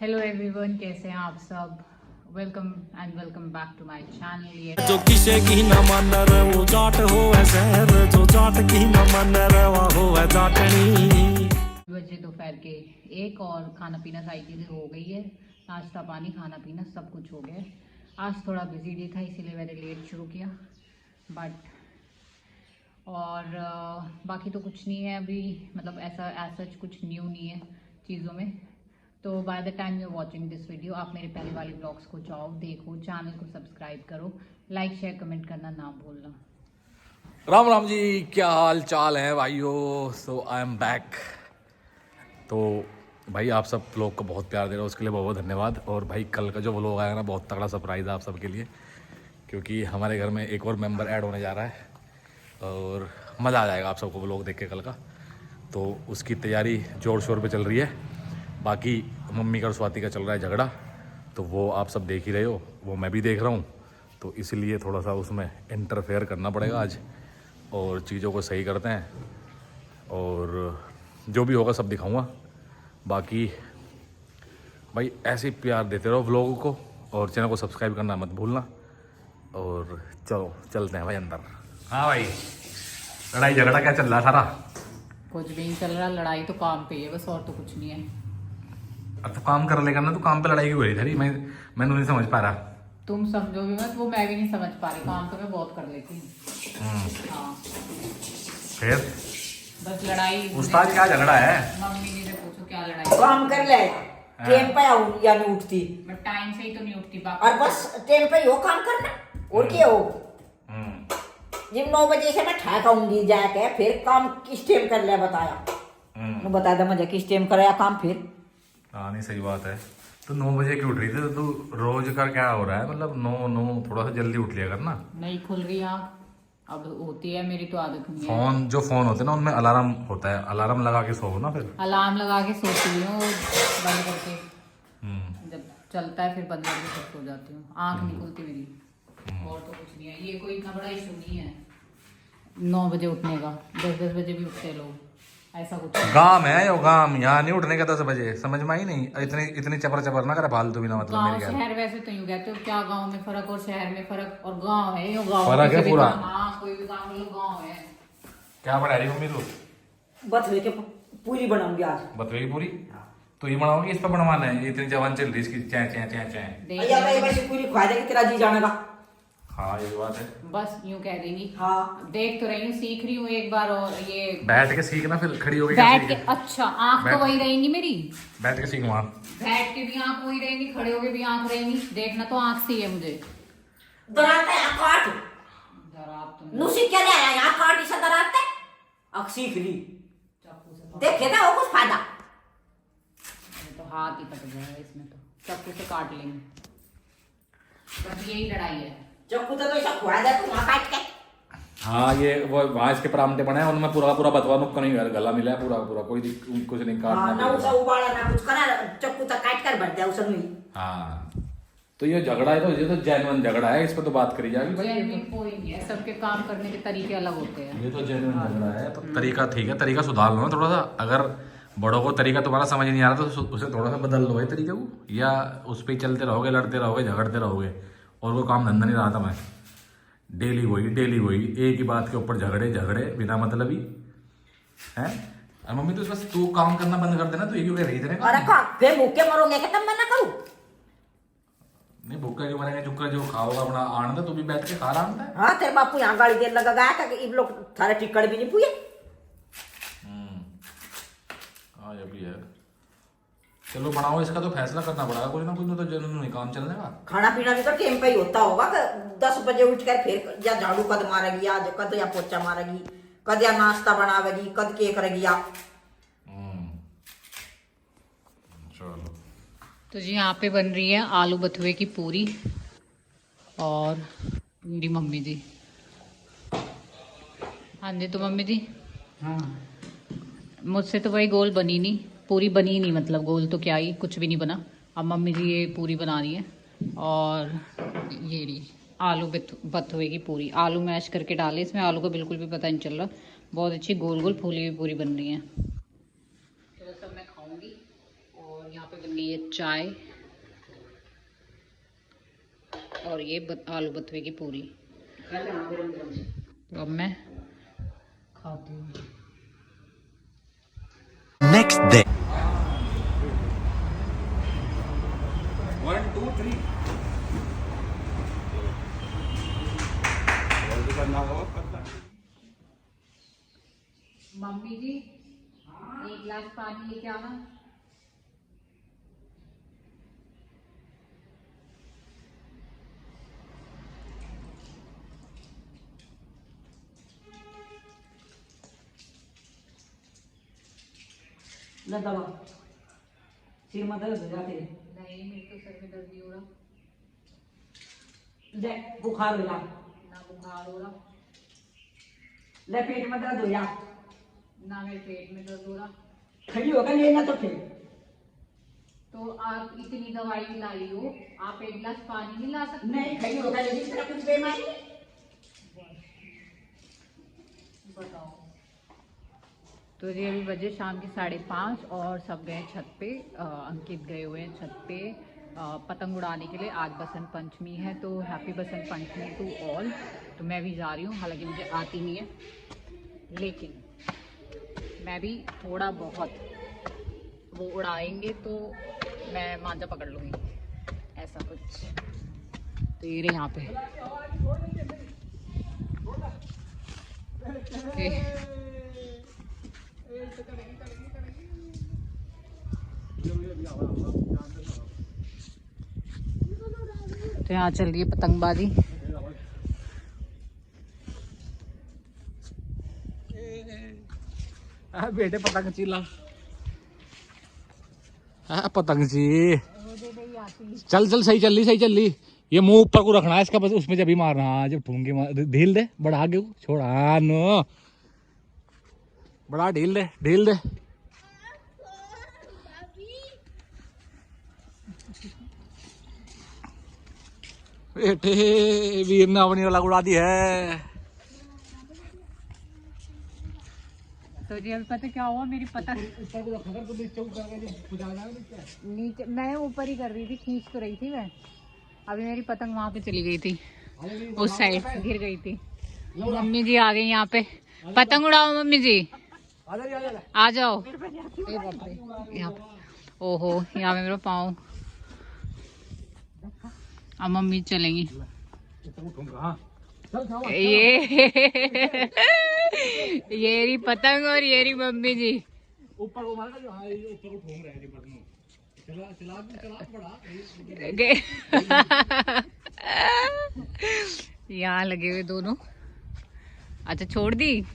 Hello everyone, कैसे हैं आप सब। Welcome back to my channel. ये जो किसे की न मन रे वो जाट हो शहर, जो जाट की न मन रे वो हो जाटनी। बजे दोपहर के 1 और खाना पीना सारी चीज़ें हो गई है। नाश्ता पानी खाना पीना सब कुछ हो गया है। आज थोड़ा बिजी डे था इसीलिए मैंने लेट शुरू किया, बट बाकी तो कुछ नहीं है अभी, मतलब ऐसा सच कुछ न्यू नहीं है चीज़ों में। तो by the time you are watching this video आप मेरे पहले वाले ब्लॉग्स को जाओ देखो, चैनल को सब्सक्राइब करो, लाइक शेयर कमेंट करना ना भूलना। राम राम जी, क्या हाल चाल है भाइयों। सो आई एम बैक। तो भाई आप सब लोग को बहुत प्यार दे रहे हो, उसके लिए बहुत बहुत धन्यवाद। और भाई कल का जो व्लॉग आया ना, बहुत तगड़ा सरप्राइज़ है आप सबके लिए, क्योंकि हमारे घर में एक और मेंबर ऐड होने जा रहा है और मज़ा आ जाएगा आप सबको व्लॉग देख के कल का। तो उसकी तैयारी ज़ोर शोर पे चल रही है। बाकी मम्मी का और स्वाति का चल रहा है झगड़ा, तो वो आप सब देख ही रहे हो, वो मैं भी देख रहा हूँ। तो इसलिए थोड़ा सा उसमें इंटरफेयर करना पड़ेगा आज और चीज़ों को सही करते हैं, और जो भी होगा सब दिखाऊंगा। बाकी भाई ऐसे ही प्यार देते रहो व्लॉग को, और चैनल को सब्सक्राइब करना मत भूलना। और चलो चलते हैं भाई अंदर। हाँ भाई, लड़ाई झगड़ा क्या चल रहा है सारा? कुछ भी नहीं चल रहा, लड़ाई तो काम पे है बस, और तो कुछ नहीं है। अब तो काम कर लेगा ना, तो काम पे लड़ाई क्यों हो रही थी? मैंने नहीं समझ पा रहा। तुम समझो भी मत, वो मैं भी नहीं समझ पा रही। काम तो मैं बहुत कर लेती हूँ। हाँ, फिर बस लड़ाई। उस्ताद क्या झगड़ा है? मम्मी जी से पूछो क्या लड़ाई। काम कर ले, टाइम पे आऊं या नहीं उठती, मैं टाइम से ही तो नहीं उठती और बस टाइम पे यो काम करना और क्या हो। जिम 9 बजे से मैं ठहकाऊंगी जाके, फिर काम किस टाइम कर ले बताया। बता दे मुझे किस टाइम कराया काम फिर। हाँ नहीं, सही बात है। तो 9 बजे क्यों उठ रही थी? तो रोज का क्या हो रहा है? मतलब 9 थोड़ा सा जल्दी उठ लिया करना। नहीं खुल रही आँख, अब होती है, मेरी तो आदत नहीं है। फोन होते हैं ना, उनमें अलार्म होता है, अलार्म लगा के सो ना। फिर अलार्म लगा के सोती हूँ बंद करके, जब चलता है फिर बंद करके फिर सो जाती हूँ। आँख नहीं खुलती मेरी, और तो कुछ नहीं है। ये कोई इतना बड़ा इशू नहीं है 9 बजे उठने का। 10 बजे भी उठते लोग, ऐसा कुछ नहीं। गांव है यो, गांव यहाँ नहीं उठने का 10 बजे। समझ में आई नहीं? इतनी चपर चपर ना करे फालतू बिना मतलब। गाँव मेरे ख्याल शहर वैसे तो यूँ कहते हो, क्या गाँव में फर्क और शहर में फर्क, और गाँव है यो, गाँव फर्क है पूरा। हाँ, कोई भी काम लो गाँव है। क्या बना रही मम्मी तू? बथवे के पूरी बनाऊंगी आज। बतवे की पूरी? तो ये बनाओगी, इस पर बनवाना है? ये इतनी जवान चल रही इसकी चै चै चै चै। देख या तो वैसे पूरी खा देगी तेरा जी जाने का। हाँ ये बात है। बस यूँ कह देंगी। हाँ, देख तो रही हूँ, सीख रही हूँ एक बार। और ये बैठ के सीखना, फिर खड़ी होगी बैठ के। अच्छा, आँख तो वही रहेंगी मेरी। बैठ के सीख वहां। बैठ के भी आँख वही रहेंगी, खड़े होके भी आँख रहेंगी। देखना तो आँख सी है मुझे। डराता है काट। जरा आप तुम नुसी क्या ले आया यहाँ काट इसे डराते। अब सीख ली, चाकू से देखे ना वो कुछ फायदा। तो हाथ ही कट जाएगा इसमें, तो चाकू से काट लेंगे। बस यही लड़ाई है। चक्कू तो ऐसा खुआ दे तू वहाँ काट के। हाँ ये वो वहाँ इसके परामटे बने हैं, उनमें पूरा पूरा बतवा नुक्का नहीं, गला मिला है पूरा पूरा, कोई कुछ नहीं हाँ, ना काटना। उसे उबाला ना कुछ करा, चक्कू तो काट कर भर दिया उसे नहीं। हाँ तो ये झगड़ा है, तो ये तो जेन्युइन झगड़ा है, इस पर तो बात करी जाएगी भाई। जेन्युइन कोई नहीं है, सबके काम करने के तरीके अलग होते हैं। ये तो जेन्युइन झगड़ा है, तो तरीका ठीक है, तरीका सुधार लो ना थोड़ा सा। अगर बड़ों को तरीका तुम्हारा समझ नहीं आ रहा तो उसे थोड़ा सा बदल लो भाई तरीके को, या उस पर चलते रहोगे, लड़ते रहोगे, झगड़ते रहोगे, और वो काम धंधा नहीं रहा था। मैं डेली वही एक ही बात के ऊपर झगड़े बिना मतलब ही है। और मम्मी तो बस तू काम करना बंद कर देना, तो ये क्यों कह रही थी? अरे का फिर भूखे मरोगे कि तब मैं ना करूँ। नहीं भूखा क्यों मरेंगे, चुपका जो खाओगा अपना आनंद है, तू भी बैठ के खा रहा है। हाँ, तेरे बापू यहाँ गाड़ी देर लगा गया था कि इन लोग थारे टिकट भी नहीं पुए। हाँ ये भी है। चलो बनाओ, इसका तो फैसला करना पड़ेगा कोई ना कोई, तो जरूर नहीं काम चलने का। खाना पीना भी तो टाइम पे ही होता होगा कि 10 बजे उठ कर फिर या झाड़ू कद मारेगी, या जो कद या पोछा मारेगी, कद या नाश्ता बनावेगी, कद के करेगी या। चलो तो जी यहाँ पे बन रही है आलू बथुए की पूरी, और मेरी मम्मी जी। हाँ जी, तो मम्मी जी मुझसे तो भाई गोल बनी नहीं, पूरी बनी नहीं, मतलब गोल तो क्या ही, कुछ भी नहीं बना। अब मम्मी जी ये पूरी बना रही है, और ये रही आलू बथुए की पूरी। आलू मैश करके डाले इसमें, आलू का बिल्कुल भी पता नहीं चल रहा। बहुत अच्छी गोल गोल फूली हुई पूरी बन रही है। तो सब मैं खाऊंगी, और यहाँ पे बन गई है चाय और ये आलू बथुए की पूरी। तो अब मैं खाती हूँ। Next day. 1 2 3 मम्मी जी एक गिलास पानी लेके आना। ले दवा सिर में दर्द हो जाते हैं। नहीं मेरे तो सर में दर्द नहीं हो रहा, ले बुखार हो जा, ना बुखार हो रहा, ले पेट में दर्द हो जा, ना मेरे पेट में दर्द हो रहा। खड़ी होकर लेना तो फिर तो आप इतनी दवाई लाई हो, आप एक गिलास पानी नहीं ला सकते? नहीं खड़ी होकर लेनी तेरा कुछ बीमारी है? बताओ। तो ये अभी बजे शाम के 5:30 और सब गए छत पे। अंकित गए हुए हैं छत पे पतंग उड़ाने के लिए। आज बसंत पंचमी है तो happy Basant Panchami to all. तो मैं भी जा रही हूँ, हालांकि मुझे आती नहीं है, लेकिन मैं भी थोड़ा बहुत वो उड़ाएंगे तो मैं मांझा पकड़ लूँगी, ऐसा कुछ। तो ये रहे यहाँ पे तो यहाँ चल रही है पतंगबाजी। बेटे पतंग चिल्ला पतंग ची चल चल सही चल रही। ये मुंह ऊपर को रखना है इसका, बस उसमें जब भी मारना। जब ठूंगे मार ढील दे, बढ़ा के छोड़ा नो, बड़ा ढील दे। बेटे वीर ने अपनी वाला उड़ा दी है। तो जी अभी पता क्या हुआ, मेरी पतंग नीचे, मैं ऊपर ही कर रही थी, खींच तो रही थी मैं। अभी मेरी पतंग वहां पे चली गई थी, उस साइड गिर गई थी। मम्मी जी आ गई यहाँ पे, पतंग उड़ाओ मम्मी जी, आ जाओ। यहाँ पे ओहो, यहाँ पे मेरा पाँव। अब मम्मी चलेंगी। ये रही पतंग और ये रही मम्मी जी। ऊपर को मारा जो, हाँ ऊपर को ठोंग रहा है बस। चला बड़ा यहाँ लगे हुए दोनों। अच्छा छोड़ दी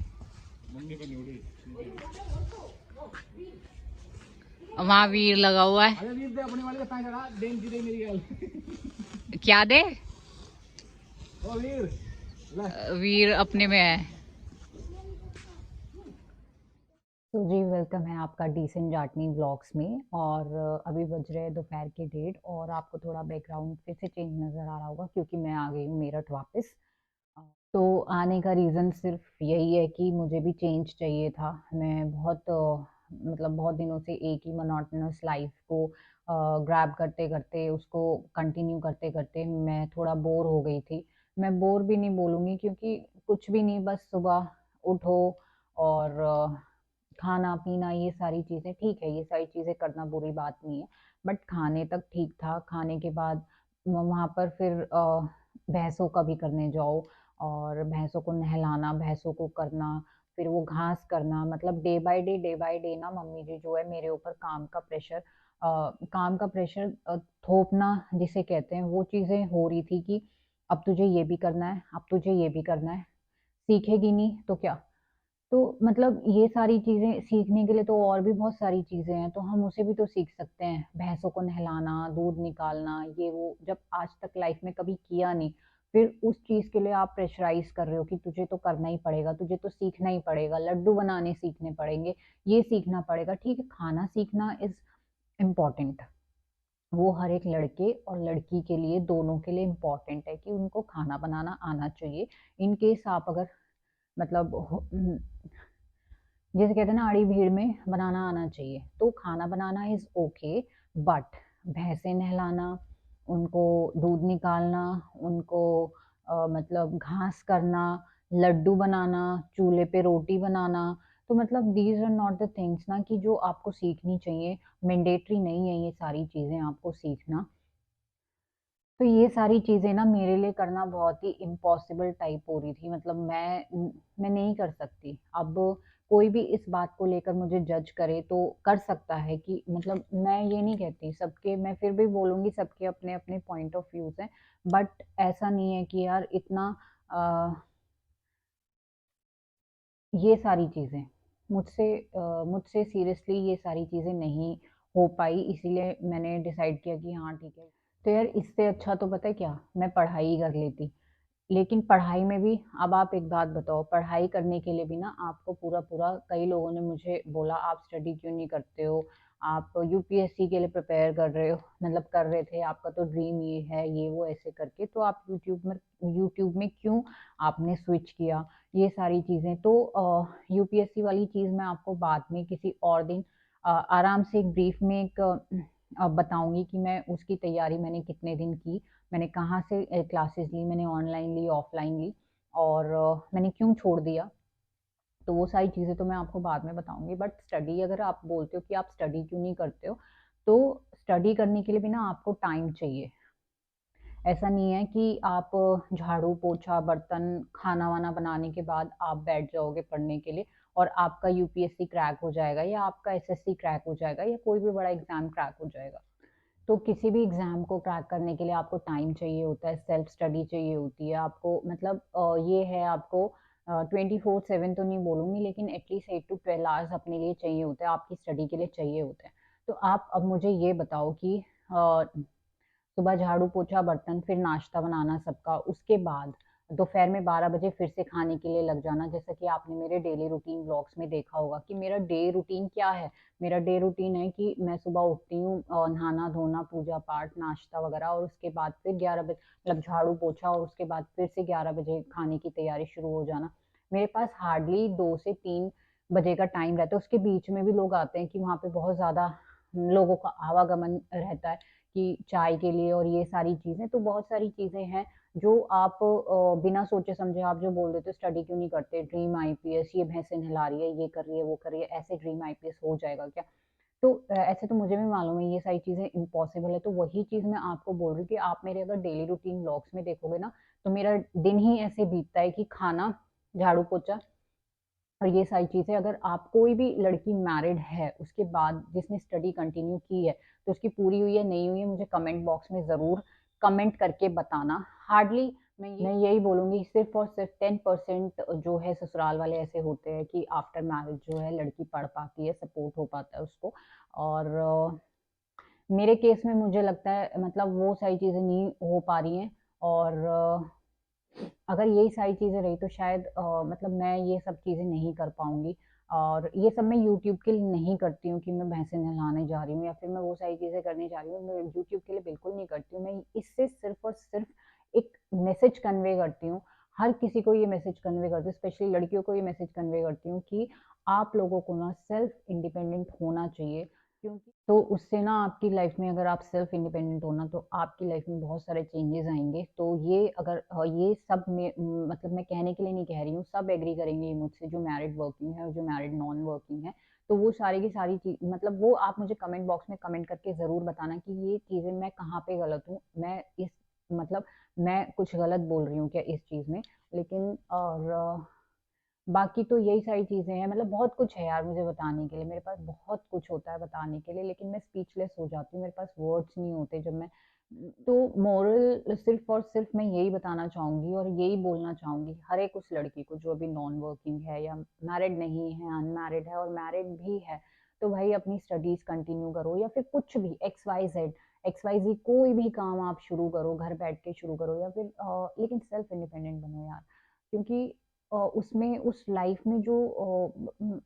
वहाँ वीर लगा हुआ है। वीर दे अपने वाले का चढ़ा देन जी दे मेरी गल क्या दे? ओ वीर वीर अपने में है। तो जी वेलकम है आपका डिसेंट जाटनी व्लॉग्स में। और अभी बज रहे हैं दोपहर के 1:30 और आपको थोड़ा बैकग्राउंड फिर से चेंज नज़र आ रहा होगा क्योंकि मैं आ गई हूँ मेरठ वापस। तो आने का रीज़न सिर्फ यही है कि मुझे भी चेंज चाहिए था। मैं बहुत मतलब बहुत दिनों से एक ही मोनोटोनस लाइफ को ग्रैब करते करते, उसको कंटिन्यू करते करते मैं थोड़ा बोर हो गई थी। मैं बोर भी नहीं बोलूँगी क्योंकि कुछ भी नहीं, बस सुबह उठो और खाना पीना, ये सारी चीज़ें ठीक है, ये सारी चीज़ें करना बुरी बात नहीं है, बट खाने तक ठीक था। खाने के बाद वहाँ पर फिर भैंसों का भी करने जाओ और भैंसों को नहलाना, भैंसों को करना, फिर वो घास करना, मतलब डे बाय डे ना मम्मी जी जो है मेरे ऊपर काम का प्रेशर थोपना जिसे कहते हैं, वो चीज़ें हो रही थी कि अब तुझे ये भी करना है, अब तुझे ये भी करना है, सीखेगी नहीं तो क्या। तो मतलब ये सारी चीज़ें सीखने के लिए तो और भी बहुत सारी चीज़ें हैं, तो हम उसे भी तो सीख सकते हैं। भैंसों को नहलाना, दूध निकालना, ये वो जब आज तक लाइफ में कभी किया नहीं, फिर उस चीज़ के लिए आप प्रेशराइज कर रहे हो कि तुझे तो करना ही पड़ेगा, तुझे तो सीखना ही पड़ेगा, लड्डू बनाने सीखने पड़ेंगे, ये सीखना पड़ेगा। ठीक है, खाना सीखना इज़ इम्पॉर्टेंट, वो हर एक लड़के और लड़की के लिए, दोनों के लिए इम्पॉर्टेंट है कि उनको खाना बनाना आना चाहिए। इन केस आप अगर मतलब जैसे कहते हैं ना आड़ी भीड़ में बनाना आना चाहिए, तो खाना बनाना इज़ ओके, बट भैंसें नहलाना, उनको दूध निकालना, उनको मतलब घास करना, लड्डू बनाना, चूल्हे पे रोटी बनाना, तो मतलब these are not the things ना कि जो आपको सीखनी चाहिए। मैंडेटरी नहीं है ये सारी चीज़ें आपको सीखना। तो ये सारी चीज़ें ना मेरे लिए करना बहुत ही इम्पॉसिबल टाइप हो रही थी, मतलब मैं नहीं कर सकती। अब कोई भी इस बात को लेकर मुझे जज करे तो कर सकता है कि मतलब मैं ये नहीं कहती सबके, मैं फिर भी बोलूँगी सबके अपने-अपने पॉइंट ऑफ व्यूज़ हैं, बट ऐसा नहीं है कि यार इतना अ, ये सारी चीज़ें मुझसे सीरियसली ये सारी चीज़ें नहीं हो पाई, इसीलिए मैंने डिसाइड किया कि हाँ ठीक है। तो यार इससे अच्छा तो पता है क्या, मैं पढ़ाई ही कर लेती। लेकिन पढ़ाई में भी अब आप एक बात बताओ, पढ़ाई करने के लिए भी ना आपको पूरा-पूरा, कई लोगों ने मुझे बोला आप स्टडी क्यों नहीं करते हो? आप यूपीएससी के लिए प्रिपेयर कर रहे हो, मतलब कर रहे थे, आपका तो ड्रीम ये है, ये वो ऐसे करके, तो आप यूट्यूब में क्यों आपने स्विच किया? ये सारी चीज़ें तो यूपीएससी वाली चीज़ मैं आपको बाद में किसी और दिन आराम से एक ब्रीफ में एक बताऊँगी कि मैं उसकी तैयारी मैंने कितने दिन की, मैंने कहाँ से क्लासेस ली, मैंने ऑनलाइन ली, ऑफ़लाइन ली, और मैंने क्यों छोड़ दिया। तो वो सारी चीज़ें तो मैं आपको बाद में बताऊँगी, बट स्टडी अगर आप बोलते हो कि आप स्टडी क्यों नहीं करते हो, तो स्टडी करने के लिए भी ना आपको टाइम चाहिए। ऐसा नहीं है कि आप झाड़ू, पोछा, बर्तन, खाना-वाना बनाने के बाद आप बैठ जाओगे पढ़ने के लिए और आपका यूपीएससी क्रैक हो जाएगा या आपका एसएससी क्रैक हो जाएगा या कोई भी बड़ा एग्ज़ाम क्रैक हो जाएगा। तो किसी भी एग्ज़ाम को क्रैक करने के लिए आपको टाइम चाहिए होता है, सेल्फ स्टडी चाहिए होती है, आपको मतलब ये है आपको 24/7 तो नहीं बोलूँगी, लेकिन एटलीस्ट 8 टू 12 आवर्स अपने लिए चाहिए होते हैं, आपकी स्टडी के लिए चाहिए होते हैं। तो आप अब मुझे ये बताओ कि सुबह झाड़ू, पोछा, बर्तन, फिर नाश्ता बनाना सबका, उसके बाद दोपहर में 12 बजे फिर से खाने के लिए लग जाना। जैसा कि आपने मेरे डेली रूटीन व्लॉग्स में देखा होगा कि मेरा डे रूटीन क्या है। मेरा डे रूटीन है कि मैं सुबह उठती हूँ, नहाना-धोना, पूजा-पाठ, नाश्ता वगैरह, और उसके बाद फिर 11 बजे मतलब झाड़ू, पोछा, और उसके बाद फिर से 11 बजे खाने की तैयारी शुरू हो जाना। मेरे पास हार्डली 2 से 3 बजे का टाइम रहता है। उसके बीच में भी लोग आते हैं कि वहाँ पे बहुत ज़्यादा लोगों का आवागमन रहता है कि चाय के लिए और ये सारी चीज़ें। तो बहुत सारी चीज़ें हैं जो आप बिना सोचे-समझे आप जो बोल देते हो स्टडी क्यों नहीं करते? ड्रीम आईपीएस, ये भैंसें नहला रही है, ये कर रही है, वो कर रही है, ऐसे ड्रीम आईपीएस हो जाएगा क्या? तो ऐसे तो मुझे भी मालूम है ये सारी चीज़ें इम्पॉसिबल है, तो वही चीज़ मैं आपको बोल रही हूँ कि आप मेरे अगर डेली रूटीन व्लॉग्स में देखोगे ना, तो मेरा दिन ही ऐसे बीतता है कि खाना, झाड़ू-पोछा और ये सारी चीज़ें। अगर आप कोई भी लड़की मैरिड है, उसके बाद जिसने स्टडी कंटिन्यू की है, तो उसकी पूरी हुई है, नहीं हुई है, मुझे कमेंट बॉक्स में ज़रूर कमेंट करके बताना। हार्डली मैं यही बोलूँगी, सिर्फ़ और सिर्फ़ 10% जो है ससुराल वाले ऐसे होते हैं कि आफ्टर मैरिज जो है लड़की पढ़ पाती है, सपोर्ट हो पाता है उसको। और मेरे केस में मुझे लगता है मतलब वो सारी चीज़ें नहीं हो पा रही हैं, और अगर यही सारी चीज़ें रही तो शायद मतलब मैं ये सब चीज़ें नहीं कर पाऊँगी। और ये सब मैं यूट्यूब के लिए नहीं करती हूँ कि मैं भैंसें नहलाने जा रही हूँ या फिर मैं वो सारी चीज़ें करने जा रही हूँ, मैं यूट्यूब के लिए बिल्कुल नहीं करती हूँ। मैं इससे सिर्फ़ और सिर्फ़ एक मैसेज कन्वे करती हूँ। हर किसी को ये मैसेज कन्वे करती हूँ, स्पेशली लड़कियों को ये मैसेज कन्वे करती हूँ कि आप लोगों को ना सेल्फ इंडिपेंडेंट होना चाहिए, क्योंकि तो उससे ना आपकी लाइफ में अगर आप सेल्फ इंडिपेंडेंट हो ना, तो आपकी लाइफ में बहुत सारे चेंजेस आएँगे। तो ये अगर ये सब में मतलब मैं कहने के लिए नहीं कह रही हूँ, सब एग्री करेंगे ये मुझसे, जो मैरिड वर्किंग है और जो मैरिड नॉन वर्किंग है। तो वो सारी की सारी चीज़ मतलब वो आप मुझे कमेंट बॉक्स में कमेंट करके ज़रूर बताना कि ये चीज़ें मैं कहाँ पे गलत हूँ। मैं इस मतलब मैं कुछ गलत बोल रही हूँ क्या इस चीज़ में? लेकिन और बाकी तो यही सारी चीज़ें हैं, मतलब बहुत कुछ है यार मुझे बताने के लिए, मेरे पास बहुत कुछ होता है बताने के लिए, लेकिन मैं स्पीचलेस हो जाती हूँ, मेरे पास वर्ड्स नहीं होते जब मैं। तो मोरल सिर्फ़ और सिर्फ़ मैं यही बताना चाहूँगी और यही बोलना चाहूँगी हर एक उस लड़की को जो अभी नॉन वर्किंग है या मैरिड नहीं है, अनमैरिड है और मैरिड भी है, तो भाई अपनी स्टडीज़ कंटिन्यू करो या फिर कुछ भी एक्स वाई ज़ेड कोई भी काम आप शुरू करो, घर बैठ के शुरू करो या फिर लेकिन सेल्फ इंडिपेंडेंट बनो यार। क्योंकि उसमें उस लाइफ में जो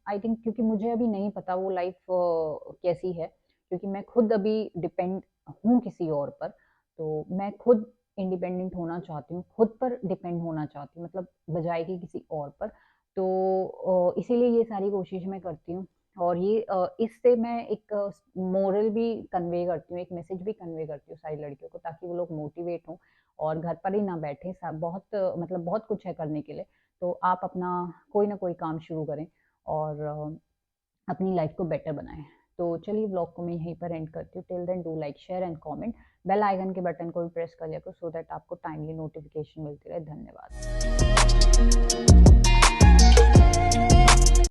आई थिंक, क्योंकि मुझे अभी नहीं पता वो लाइफ कैसी है, क्योंकि मैं खुद अभी डिपेंड हूँ किसी और पर, तो मैं खुद इंडिपेंडेंट होना चाहती हूँ, खुद पर डिपेंड होना चाहती हूँ, मतलब बजाय कि किसी और पर। तो इसीलिए ये सारी कोशिश मैं करती हूँ और ये इससे मैं एक मोरल भी कन्वे करती हूँ, एक मैसेज भी कन्वे करती हूँ सारी लड़कियों को, ताकि वो लोग मोटिवेट हों और घर पर ही ना बैठें। बहुत मतलब बहुत कुछ है करने के लिए, तो आप अपना कोई ना कोई काम शुरू करें और अपनी लाइफ को बेटर बनाएं। तो चलिए व्लॉग को मैं यहीं पर एंड करती हूँ। Till then do like, share and comment, bell icon के बटन को भी प्रेस कर लिया करो, सो दैट आपको टाइमली नोटिफिकेशन मिलती रहे। धन्यवाद।